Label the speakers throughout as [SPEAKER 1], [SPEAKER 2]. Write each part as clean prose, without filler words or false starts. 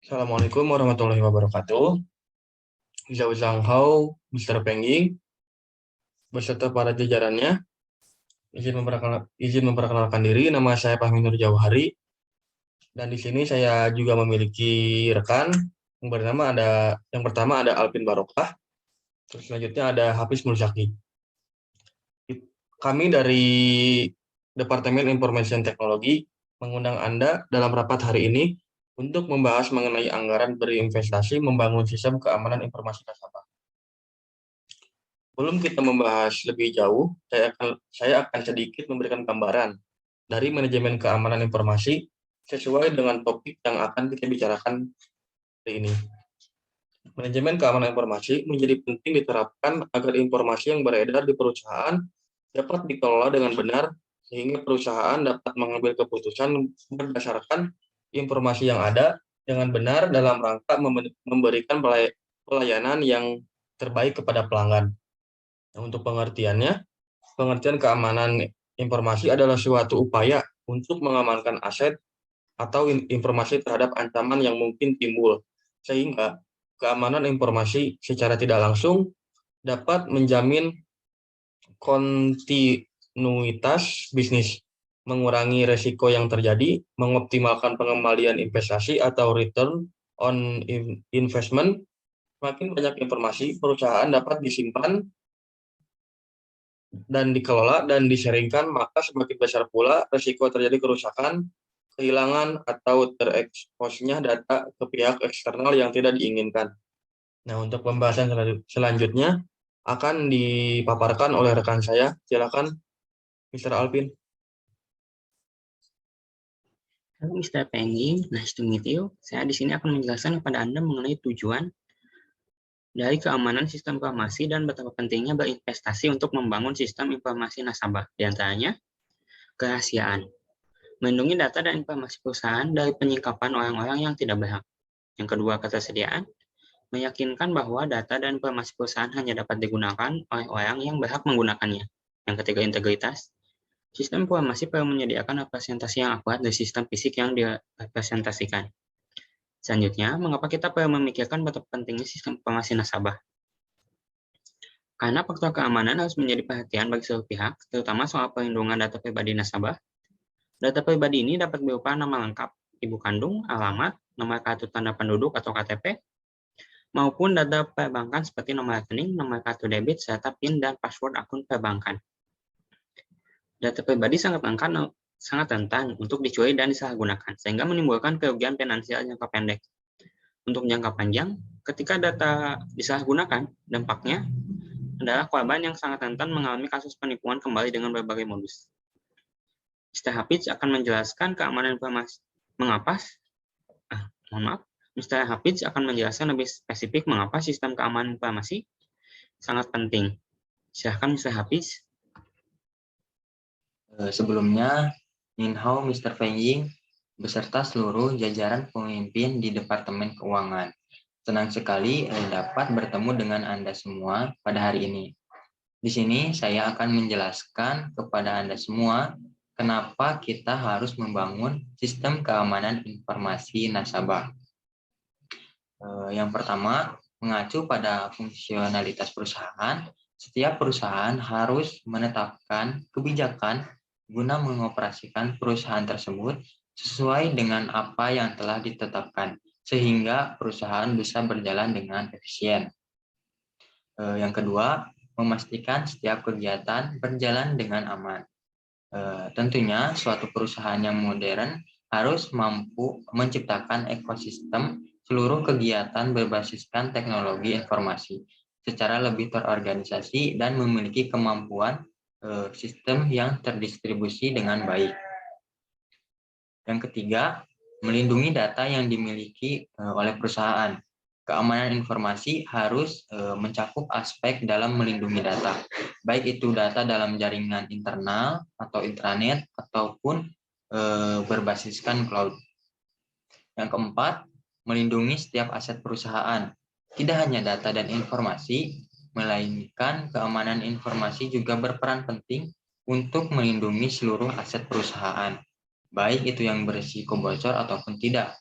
[SPEAKER 1] Assalamualaikum warahmatullahi wabarakatuh. Zhao Zhanghao, Mr. Pengging, beserta para jajarannya, izin memperkenalkan diri. Nama saya Fahmi Nur Jauhari, dan di sini saya juga memiliki rekan yang pertama ada Alvin Barokah, terus selanjutnya ada Hafiz Mulzaki. Kami dari Departemen Information Technology mengundang Anda dalam rapat hari ini untuk membahas mengenai anggaran berinvestasi membangun sistem keamanan informasi nasabah. Sebelum kita membahas lebih jauh, saya akan sedikit memberikan gambaran dari manajemen keamanan informasi sesuai dengan topik yang akan kita bicarakan hari ini. Manajemen keamanan informasi menjadi penting diterapkan agar informasi yang beredar di perusahaan dapat dikelola dengan benar sehingga perusahaan dapat mengambil keputusan berdasarkan informasi yang ada dengan benar dalam rangka memberikan pelayanan yang terbaik kepada pelanggan. Untuk pengertian keamanan informasi adalah suatu upaya untuk mengamankan aset atau informasi terhadap ancaman yang mungkin timbul, sehingga keamanan informasi secara tidak langsung dapat menjamin kontinuitas bisnis, mengurangi resiko yang terjadi, mengoptimalkan pengembalian investasi atau return on investment. Semakin banyak informasi perusahaan dapat disimpan dan dikelola dan diseringkan, maka semakin besar pula risiko terjadi kerusakan, kehilangan, atau tereksposnya data ke pihak eksternal yang tidak diinginkan. Nah, untuk pembahasan selanjutnya akan dipaparkan oleh rekan saya. Silakan, Mr. Alvin.
[SPEAKER 2] Halo Mr. Pengging, nice to meet you. Saya di sini akan menjelaskan kepada Anda mengenai tujuan dari keamanan sistem informasi dan betapa pentingnya berinvestasi untuk membangun sistem informasi nasabah. Di antaranya, kerahasiaan, melindungi data dan informasi perusahaan dari penyingkapan orang-orang yang tidak berhak. Yang kedua, ketersediaan, meyakinkan bahwa data dan informasi perusahaan hanya dapat digunakan oleh orang yang berhak menggunakannya. Yang ketiga, integritas, sistem informasi perlu menyediakan representasi yang akurat dari sistem fisik yang direpresentasikan. Selanjutnya, mengapa kita perlu memikirkan betapa pentingnya sistem informasi nasabah? Karena faktor keamanan harus menjadi perhatian bagi seluruh pihak, terutama soal perlindungan data pribadi nasabah. Data pribadi ini dapat berupa nama lengkap, ibu kandung, alamat, nomor kartu tanda penduduk atau KTP, maupun data perbankan seperti nomor rekening, nomor kartu debit, serta PIN dan password akun perbankan. Data pribadi sangat rentan untuk dicuri dan disalahgunakan, sehingga menimbulkan kerugian finansial jangka pendek. Untuk jangka panjang, ketika data disalahgunakan, dampaknya adalah korban yang sangat rentan mengalami kasus penipuan kembali dengan berbagai modus. Mr. Hafiz akan menjelaskan keamanan informasi. Mr. Hafiz akan menjelaskan lebih spesifik mengapa sistem keamanan informasi sangat penting. Silakan Mr. Hafiz.
[SPEAKER 3] Sebelumnya, Ninhao Mr. Feng beserta seluruh jajaran pemimpin di Departemen Keuangan. Senang sekali dapat bertemu dengan Anda semua pada hari ini. Di sini saya akan menjelaskan kepada Anda semua kenapa kita harus membangun sistem keamanan informasi nasabah. Yang pertama, mengacu pada fungsionalitas perusahaan, setiap perusahaan harus menetapkan kebijakan guna mengoperasikan perusahaan tersebut sesuai dengan apa yang telah ditetapkan, sehingga perusahaan bisa berjalan dengan efisien. Yang kedua, memastikan setiap kegiatan berjalan dengan aman. Tentunya suatu perusahaan yang modern harus mampu menciptakan ekosistem seluruh kegiatan berbasiskan teknologi informasi secara lebih terorganisasi dan memiliki kemampuan sistem yang terdistribusi dengan baik. Yang ketiga, melindungi data yang dimiliki oleh perusahaan. Keamanan informasi harus mencakup aspek dalam melindungi data, baik itu data dalam jaringan internal atau intranet ataupun berbasiskan cloud. Yang keempat, melindungi setiap aset perusahaan. Tidak hanya data dan informasi, melainkan keamanan informasi juga berperan penting untuk melindungi seluruh aset perusahaan, baik itu yang berisiko bocor ataupun tidak.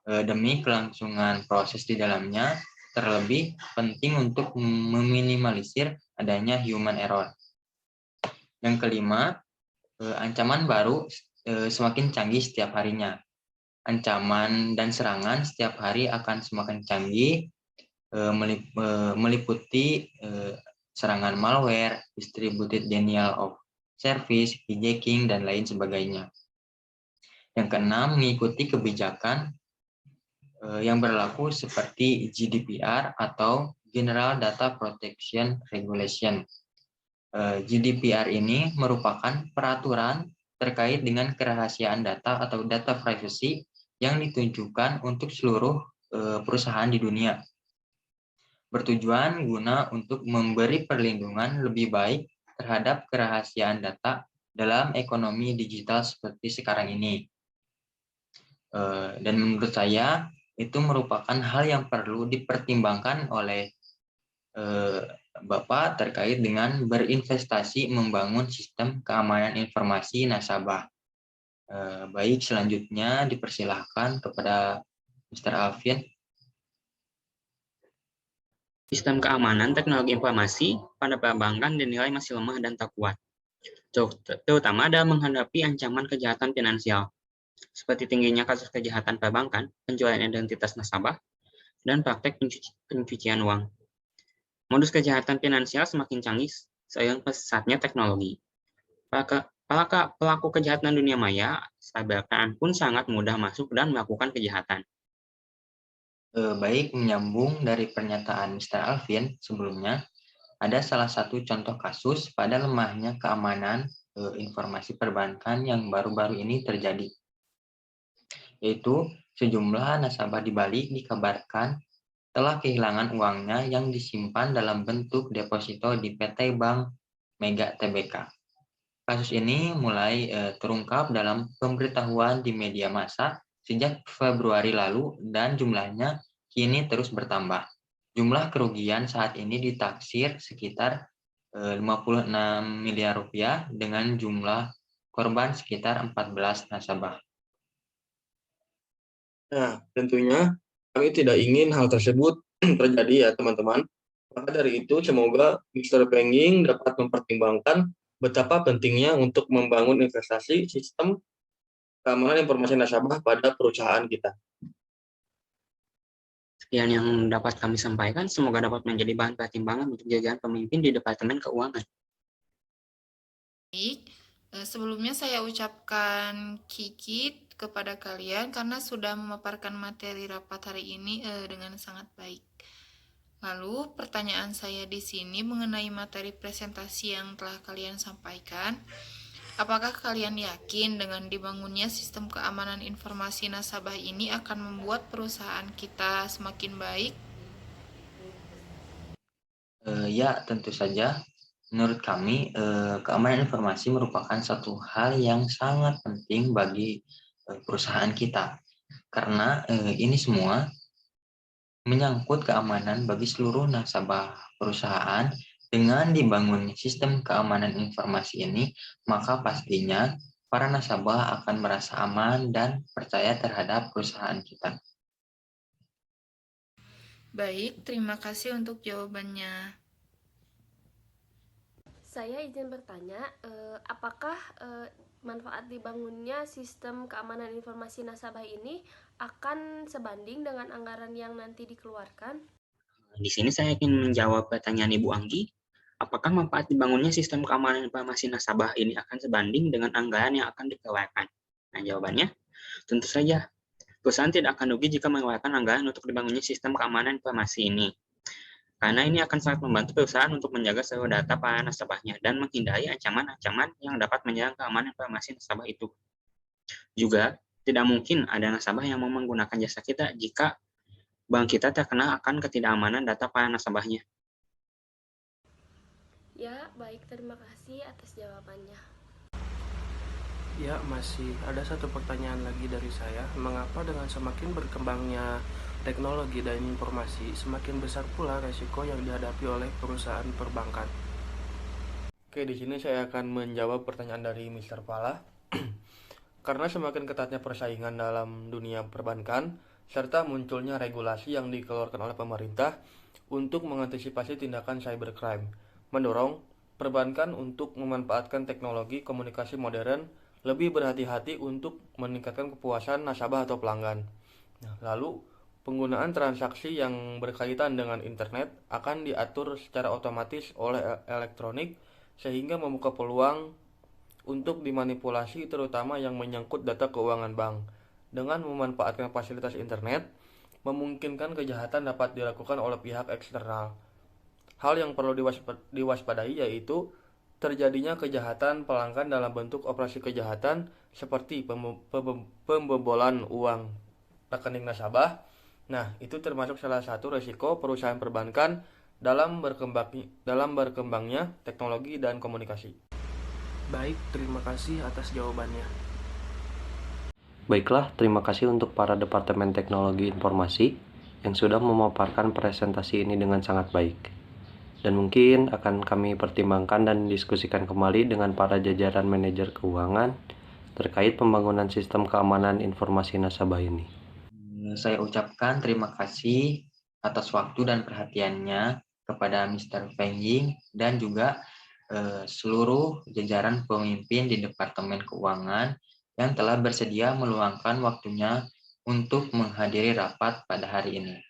[SPEAKER 3] demi kelangsungan proses di dalamnya. Terlebih penting untuk meminimalisir adanya human error. Yang kelima, ancaman baru semakin canggih setiap harinya. Ancaman dan serangan setiap hari akan semakin canggih, meliputi serangan malware, distributed denial of service, hijacking, dan lain sebagainya. Yang keenam, mengikuti kebijakan yang berlaku seperti GDPR atau General Data Protection Regulation. GDPR ini merupakan peraturan terkait dengan kerahasiaan data atau data privacy yang ditujukan untuk seluruh perusahaan di dunia. Bertujuan guna untuk memberi perlindungan lebih baik terhadap kerahasiaan data dalam ekonomi digital seperti sekarang ini. Dan menurut saya itu merupakan hal yang perlu dipertimbangkan oleh Bapak terkait dengan berinvestasi membangun sistem keamanan informasi nasabah. Baik, selanjutnya dipersilahkan kepada Mr. Alvin.
[SPEAKER 2] Sistem keamanan teknologi informasi pada perbankan dinilai masih lemah dan tak kuat, terutama dalam menghadapi ancaman kejahatan finansial, seperti tingginya kasus kejahatan perbankan, penjualan identitas nasabah, dan praktek pencucian uang. Modus kejahatan finansial semakin canggih seiring pesatnya teknologi. Pelaku kejahatan dunia maya, cybercrime pun sangat mudah masuk dan melakukan kejahatan.
[SPEAKER 3] Baik, menyambung dari pernyataan Mr. Alvin sebelumnya, ada salah satu contoh kasus pada lemahnya keamanan informasi perbankan yang baru-baru ini terjadi, yaitu sejumlah nasabah di Bali dikabarkan telah kehilangan uangnya yang disimpan dalam bentuk deposito di PT Bank Mega Tbk. Kasus ini mulai terungkap dalam pemberitahuan di media massa sejak Februari lalu dan jumlahnya kini terus bertambah. Jumlah kerugian saat ini ditaksir sekitar 56 miliar rupiah dengan jumlah korban sekitar 14 nasabah.
[SPEAKER 1] Nah, tentunya kami tidak ingin hal tersebut terjadi ya teman-teman. Maka dari itu semoga Mr. Peng Ying dapat mempertimbangkan betapa pentingnya untuk membangun investasi sistem keamanan informasi nasabah pada perusahaan kita.
[SPEAKER 2] Sekian yang dapat kami sampaikan, semoga dapat menjadi bahan pertimbangan untuk jajaran pemimpin di Departemen Keuangan.
[SPEAKER 4] Baik, sebelumnya saya ucapkan kikit kepada kalian karena sudah memaparkan materi rapat hari ini dengan sangat baik. Lalu pertanyaan saya di sini mengenai materi presentasi yang telah kalian sampaikan. Apakah kalian yakin dengan dibangunnya sistem keamanan informasi nasabah ini akan membuat perusahaan kita semakin baik?
[SPEAKER 3] Ya, tentu saja. Menurut kami, keamanan informasi merupakan satu hal yang sangat penting bagi perusahaan kita. Karena ini semua menyangkut keamanan bagi seluruh nasabah perusahaan. Dengan dibangun sistem keamanan informasi ini, maka pastinya para nasabah akan merasa aman dan percaya terhadap perusahaan kita.
[SPEAKER 4] Baik, terima kasih untuk jawabannya.
[SPEAKER 5] Saya izin bertanya, apakah manfaat dibangunnya sistem keamanan informasi nasabah ini akan sebanding dengan anggaran yang nanti dikeluarkan?
[SPEAKER 2] Di sini saya ingin menjawab pertanyaan Ibu Anggi. Apakah manfaat dibangunnya sistem keamanan informasi nasabah ini akan sebanding dengan anggaran yang akan dikeluarkan? Nah, jawabannya tentu saja. Perusahaan tidak akan rugi jika mengeluarkan anggaran untuk dibangunnya sistem keamanan informasi ini. Karena ini akan sangat membantu perusahaan untuk menjaga seluruh data para nasabahnya dan menghindari ancaman-ancaman yang dapat menyerang keamanan informasi nasabah itu. Juga, tidak mungkin ada nasabah yang mau menggunakan jasa kita jika bank kita terkena akan ketidakamanan data para nasabahnya.
[SPEAKER 5] Ya, baik, terima kasih atas jawabannya.
[SPEAKER 6] Ya, masih ada satu pertanyaan lagi dari saya. Mengapa dengan semakin berkembangnya teknologi dan informasi, semakin besar pula resiko yang dihadapi oleh perusahaan perbankan?
[SPEAKER 1] Oke, di sini saya akan menjawab pertanyaan dari Mr. Pala. Karena semakin ketatnya persaingan dalam dunia perbankan,
[SPEAKER 6] serta munculnya regulasi yang dikeluarkan oleh pemerintah untuk mengantisipasi tindakan cybercrime, mendorong perbankan untuk memanfaatkan teknologi komunikasi modern lebih berhati-hati untuk meningkatkan kepuasan nasabah atau pelanggan. Nah, lalu, penggunaan transaksi yang berkaitan dengan internet akan diatur secara otomatis oleh elektronik sehingga membuka peluang untuk dimanipulasi terutama yang menyangkut data keuangan bank. Dengan memanfaatkan fasilitas internet, memungkinkan kejahatan dapat dilakukan oleh pihak eksternal. Hal yang perlu diwaspadai yaitu terjadinya kejahatan pelanggan dalam bentuk operasi kejahatan seperti pembobolan uang rekening nasabah. Nah, itu termasuk salah satu risiko perusahaan perbankan dalam berkembangnya teknologi dan komunikasi. Baik, terima kasih atas jawabannya.
[SPEAKER 7] Baiklah, terima kasih untuk para Departemen Teknologi Informasi yang sudah memaparkan presentasi ini dengan sangat baik. Dan mungkin akan kami pertimbangkan dan diskusikan kembali dengan para jajaran manajer keuangan terkait pembangunan sistem keamanan informasi nasabah ini.
[SPEAKER 3] Saya ucapkan terima kasih atas waktu dan perhatiannya kepada Mr. Feng Ying dan juga seluruh jajaran pemimpin di Departemen Keuangan yang telah bersedia meluangkan waktunya untuk menghadiri rapat pada hari ini.